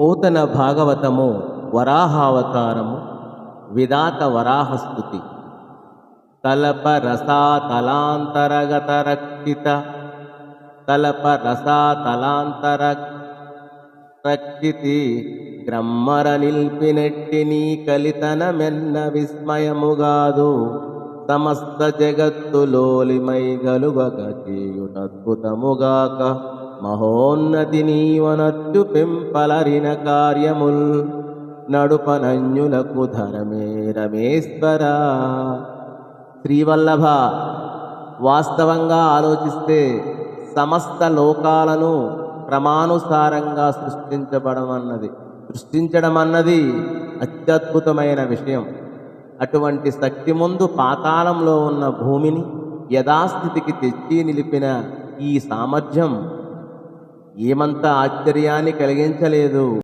నూతన భాగవతము వరాహావతారము విధాత వరాహస్తుతి తలప రసాతలాంతరగత రక్షిత తలప రసాతలాంతర రక్షితి గ్రమ్మర నిల్పినెట్టి నీ కలితనమెన్న విస్మయముగాదు సమస్త జగత్తులోలిమై గలుగక చేయుటద్భుతముగాక మహోన్నతి నీవనత్తు పెంపలరిన కార్యముల్ నడుపనన్యులకు ధరమే రమేశ్వర. శ్రీవల్లభ, వాస్తవంగా ఆలోచిస్తే సమస్త లోకాలను క్రమానుసారంగా సృష్టించడం అన్నది అత్యద్భుతమైన విషయం. అటువంటి శక్తి ముందు పాతాళంలో ఉన్న భూమిని యథాస్థితికి తెచ్చి నిలిపిన ఈ సామర్థ్యం ఏమంత ఆశ్చర్యాన్ని కలిగించలేదు.